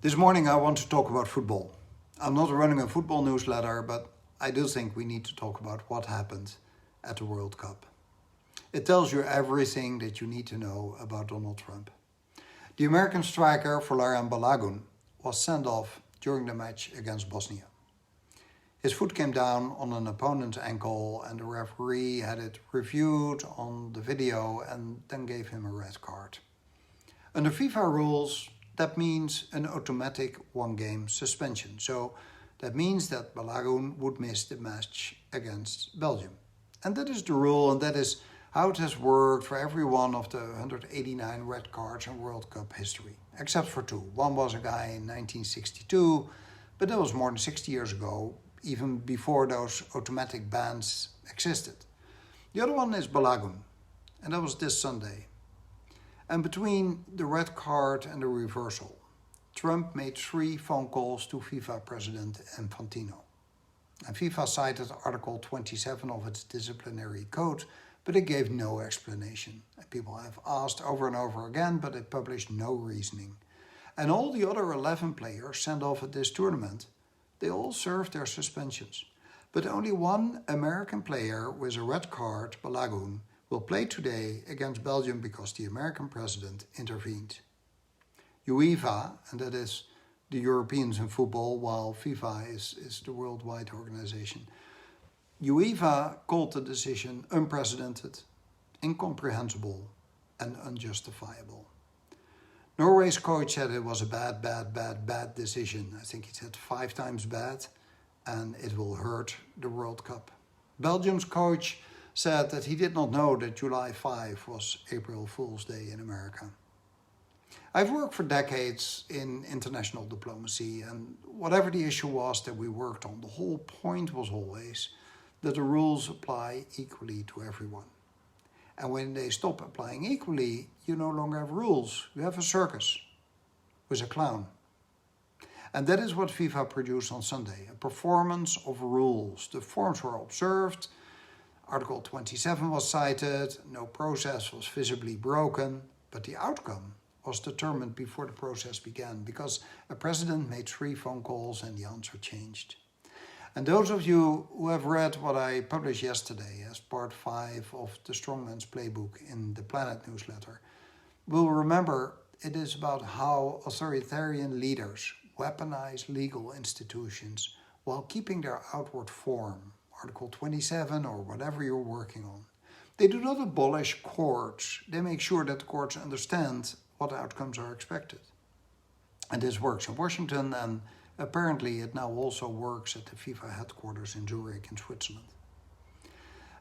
This morning I want to talk about football. I'm not running a football newsletter, but I do think we need to talk about what happened at the World Cup. It tells you everything that you need to know about Donald Trump. The American striker FIFA Balogun was sent off during the match against Bosnia. His foot came down on an opponent's ankle and the referee had it reviewed on the video and then gave him a red card. Under FIFA rules, that means an automatic one-game suspension. So that means that Balogun would miss the match against Belgium. And that is the rule, and that is how it has worked for every one of the 189 red cards in World Cup history, except for two. One was a guy in 1962, but that was more than 60 years ago, even before those automatic bans existed. The other one is Balogun, and that was this Sunday. And between the red card and the reversal, Trump made 3 phone calls to FIFA President Infantino. And FIFA cited Article 27 of its disciplinary code, but it gave no explanation. And people have asked over and over again, but it published no reasoning. And all the other 11 players sent off at this tournament, they all served their suspensions. But only one American player with a red card, Balogun, will play today against Belgium because the American president intervened. UEFA, and that is the Europeans in football, while FIFA is the worldwide organization. UEFA called the decision unprecedented, incomprehensible, and unjustifiable. Norway's coach said it was a bad decision. I think he said 5 times bad, and it will hurt the World Cup. Belgium's coach said that he did not know that July 5 was April Fool's Day in America. I've worked for decades in international diplomacy, and whatever the issue was that we worked on, the whole point was always that the rules apply equally to everyone. And when they stop applying equally, you no longer have rules. You have a circus with a clown. And that is what FIFA produced on Sunday, a performance of rules. The forms were observed, Article 27 was cited, no process was visibly broken, but the outcome was determined before the process began because a president made 3 phone calls and the answer changed. And those of you who have read what I published yesterday as part 5 of the Strongman's Playbook in the Planet newsletter will remember it is about how authoritarian leaders weaponize legal institutions while keeping their outward form, Article 27 or whatever you're working on. They do not abolish courts. They make sure that the courts understand what outcomes are expected. And this works in Washington, and apparently it now also works at the FIFA headquarters in Zurich in Switzerland.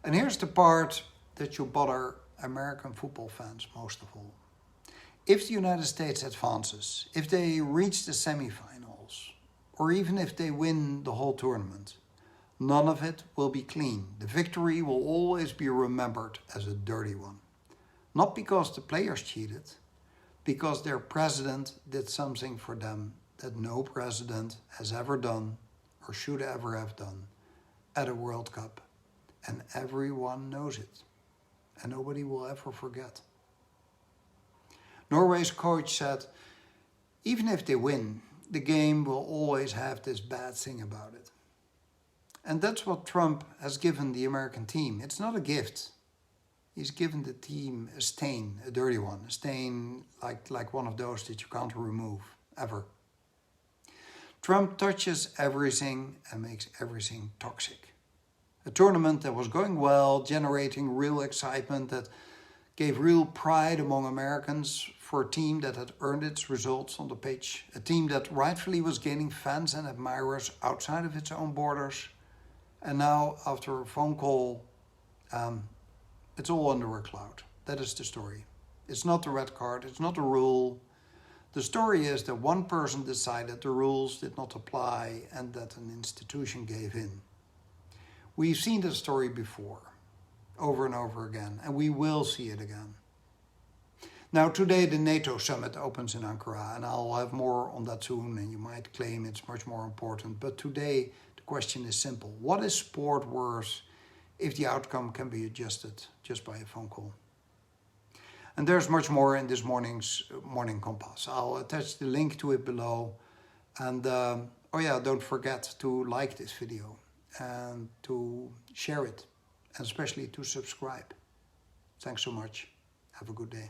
And here's the part that should bother American football fans most of all. If the United States advances, if they reach the semifinals, or even if they win the whole tournament, none of it will be clean. The victory will always be remembered as a dirty one. Not because the players cheated, because their president did something for them that no president has ever done or should ever have done at a World Cup. And everyone knows it. And nobody will ever forget. Norway's coach said, even if they win, the game will always have this bad thing about it. And that's what Trump has given the American team. It's not a gift. He's given the team a stain, a dirty one, a stain like one of those that you can't remove, ever. Trump touches everything and makes everything toxic. A tournament that was going well, generating real excitement, that gave real pride among Americans for a team that had earned its results on the pitch, a team that rightfully was gaining fans and admirers outside of its own borders. And now, after a phone call, it's all under a cloud. That is the story. It's not the red card, it's not a rule. The story is that one person decided the rules did not apply and that an institution gave in. We've seen this story before, over and over again, and we will see it again. Now, today the NATO summit opens in Ankara, and I'll have more on that soon, and you might claim it's much more important. But today, the question is simple. What is sport worth if the outcome can be adjusted just by a phone call? And there's much more in this morning's Morning Compass. I'll attach the link to it below. And oh yeah, don't forget to like this video and to share it, and especially to subscribe. Thanks so much. Have a good day.